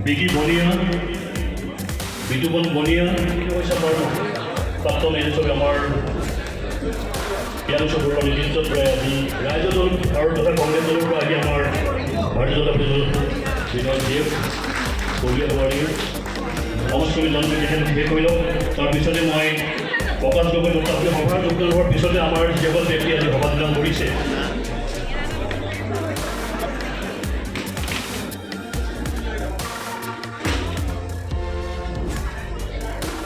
বিকি বনিয়া, বিতুপন বনিয়া আমাৰ প্ৰাক্তন এনএছৰ আমাৰ জ্ঞানেশ্বৰ বৰুৱাৰ নেতৃত্বত প্ৰায় আজি ৰাইজৰ দল আৰু তথা কংগ্ৰেছ দলৰ পৰা আজি আমাৰ ভাৰতীয় জনতা পাৰ্টি দল বিনয় দেৱ বলিয়া বোৱাৰীৰ সংস্কৃতি জন্মে তেখেত শেষ হৈ লওক। তাৰপিছতে মই প্ৰকাশ গগৈ তথাপি সভাৰ যোগদান হোৱাৰ পিছতে আমাৰ যিসকল ব্যক্তি আজি সভা যোগদান কৰিছে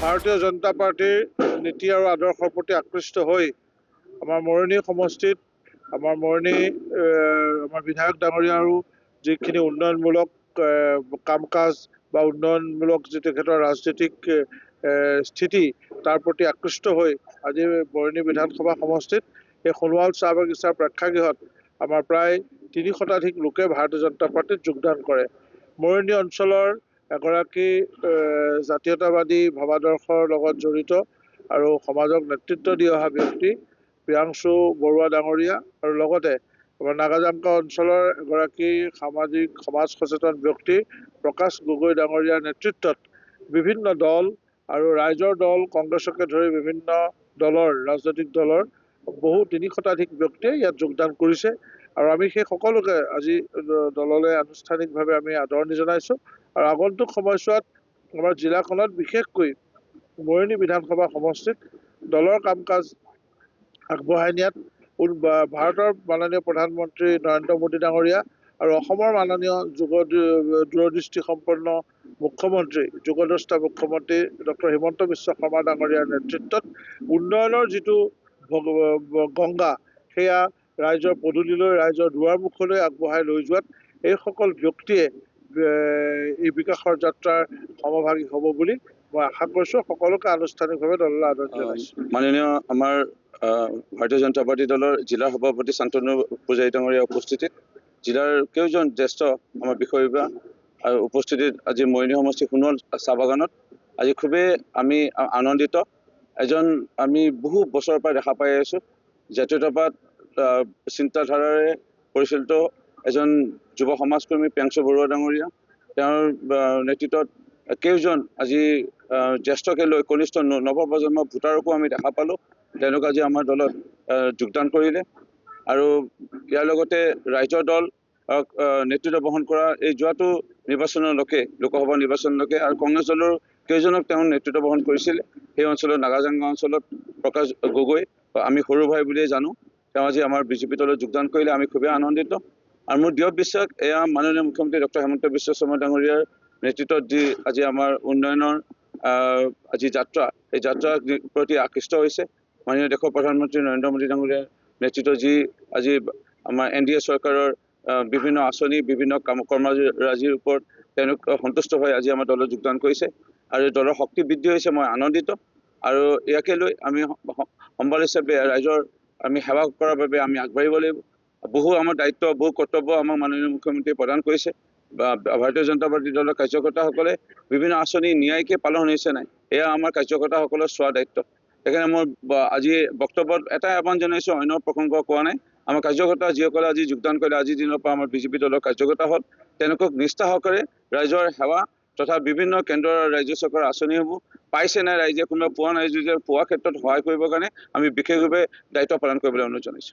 ভাৰতীয় জনতা পাৰ্টিৰ নীতি আৰু আদৰ্শৰ প্ৰতি আকৃষ্ট হৈ আমাৰ মৰণি সমষ্টিত আমাৰ মৰণি আমাৰ বিধায়ক ডাঙৰীয়াৰো যিখিনি উন্নয়নমূলক কাম কাজ বা উন্নয়নমূলক যি তেখেতৰ ৰাজনৈতিক স্থিতি তাৰ প্ৰতি আকৃষ্ট হৈ আজি মৰণি বিধানসভা সমষ্টিত এই সোণোৱাল চাহ বাগিচাৰ প্ৰেক্ষাগৃহত আমাৰ প্ৰায় ৩০০ লোকে ভাৰতীয় জনতা পাৰ্টিত যোগদান কৰে। মৰণি অঞ্চলৰ এগৰাকী জাতীয়তাবাদী ভাৱাদৰ্শৰ লগত জড়িত আৰু সমাজক নেতৃত্ব দি অহা ব্যক্তি প্ৰিয়াংশু বৰুৱা ডাঙৰীয়া আৰু লগতে আমাৰ নাগাজাংকা অঞ্চলৰ এগৰাকী সমাজ সচেতন ব্যক্তি প্ৰকাশ গগৈ ডাঙৰীয়াৰ নেতৃত্বত বিভিন্ন দল আৰু ৰাইজৰ দল কংগ্ৰেছকে ধৰি বিভিন্ন দলৰ ৰাজনৈতিক দলৰ বহু ৩০০ ব্যক্তিয়ে ইয়াত যোগদান কৰিছে আৰু আমি সেই সকলোকে আজি দললৈ আনুষ্ঠানিকভাৱে আমি আদৰণি জনাইছোঁ। আৰু আগন্তুক সময়ছোৱাত আমাৰ জিলাখনত বিশেষকৈ মৰণি বিধানসভা সমষ্টিত দলৰ কাম কাজ আগবঢ়াই নিয়াত ভাৰতৰ মাননীয় প্ৰধানমন্ত্ৰী নৰেন্দ্ৰ মোদী ডাঙৰীয়া আৰু অসমৰ মাননীয় দূৰদৃষ্টিসম্পন্ন মুখ্যমন্ত্ৰী যোগদ্ৰষ্টা মুখ্যমন্ত্ৰী ডক্টৰ হিমন্ত বিশ্ব শৰ্মা ডাঙৰীয়াৰ নেতৃত্বত উন্নয়নৰ যিটো গংগা সেয়া ৰাইজৰ পদূলিলৈ ৰাইজৰ দুৱাৰমুখলৈ আগবঢ়াই লৈ যোৱাত এইসকল ব্যক্তিয়ে এই বিকাশৰ যাত্ৰাৰ সমভাগী হ'ব বুলি মই আশা কৰিছোঁ। সকলোকে আনুষ্ঠানিকভাৱে দললৈ আদৰণি জনাইছোঁ। মাননীয় আমাৰ ভাৰতীয় জনতা পাৰ্টি দলৰ জিলাৰ সভাপতি শান্তনু পূজাৰী ডাঙৰীয়াৰ উপস্থিতিত জিলাৰ কেইজন জ্যেষ্ঠ আমাৰ বিষয়ববীয়া আৰু উপস্থিতিত আজি মৰণি সমষ্টি সোণোৱাল চাহ বাগানত আজি খুবেই আমি আনন্দিত। আমি বহু বছৰৰ পৰা দেখা পাই আছোঁ জাতীয়তাবাদ চিন্তাধাৰাৰে পৰিচালিত এজন যুৱ সমাজকৰ্মী প্ৰিয়াংশু বৰুৱা ডাঙৰীয়া, তেওঁৰ নেতৃত্বত কেইজন আজি জ্যেষ্ঠকে লৈ কনিষ্ঠ নৱপ্ৰজন্মৰ ভোটাৰকো আমি দেখা পালোঁ। তেওঁলোক আজি আমাৰ দলত যোগদান কৰিলে আৰু ইয়াৰ লগতে ৰাইজৰ দল নেতৃত্ব বহন কৰা এই যোৱাটো নিৰ্বাচনলৈকে লোকসভা নিৰ্বাচনলৈকে আৰু কংগ্ৰেছ দলৰ কেইজনক তেওঁ নেতৃত্ব বহন কৰিছিলে। সেই অঞ্চলত নাগাজাংগা অঞ্চলত প্ৰকাশ গগৈ আমি সৰু ভাই বুলিয়ে জানো, তেওঁ আজি আমাৰ বিজেপি দলত যোগদান কৰিলে আমি খুবেই আনন্দিত। আৰু মোৰ দৃঢ় বিশ্বাস এয়া মাননীয় মুখ্যমন্ত্ৰী ডক্টৰ হিমন্ত বিশ্ব শৰ্মা ডাঙৰীয়াৰ নেতৃত্বত যি আজি আমাৰ উন্নয়নৰ আজি যাত্ৰা এই যাত্ৰাৰ প্ৰতি আকৃষ্ট হৈছে। মাননীয় দেশৰ প্ৰধানমন্ত্ৰী নৰেন্দ্ৰ মোদী ডাঙৰীয়াৰ নেতৃত্বত যি আজি আমাৰ NDA চৰকাৰৰ বিভিন্ন আঁচনি বিভিন্ন কৰ্মৰাজিৰ ওপৰত তেওঁলোক সন্তুষ্ট হৈ আজি আমাৰ দলত যোগদান কৰিছে আৰু দলৰ শক্তি বৃদ্ধি হৈছে। মই আনন্দিত আৰু ইয়াকে লৈ আমি সম্বাদ হিচাপে ৰাইজৰ আমি সেৱা কৰাৰ বাবে আমি আগবাঢ়িব লাগিব। বহু আমাৰ দায়িত্ব বহু কৰ্তব্য আমাক মাননীয় মুখ্যমন্ত্ৰীয়ে প্ৰদান কৰিছে বা ভাৰতীয় জনতা পাৰ্টি দলৰ কাৰ্যকৰ্তাসকলে বিভিন্ন আঁচনি ন্যায়িকে পালন হৈছে নাই এয়া আমাৰ কাৰ্যকৰ্তাসকলৰ চোৱা দায়িত্ব। সেইকাৰণে মই আজি বক্তব্যত এটাই আহ্বান জনাইছোঁ, অন্য প্ৰসংগ কোৱা নাই। আমাৰ কাৰ্যকৰ্তা যিসকলে আজি যোগদান কৰিলে আজিৰ দিনৰ পৰা আমাৰ বিজেপি দলৰ কাৰ্যকৰ্তা হ'ল তেওঁলোকক নিষ্ঠা সহকাৰে ৰাইজৰ সেৱা তথা বিভিন্ন কেন্দ্ৰৰ ৰাজ্য চৰকাৰৰ আঁচনিসমূহ পাইছে নাই ৰাইজে কোনোবা পোৱা নাই যদি পোৱাৰ ক্ষেত্ৰত সহায় কৰিবৰ কাৰণে আমি বিশেষভাৱে দায়িত্ব পালন কৰিবলৈ অনুৰোধ জনাইছোঁ।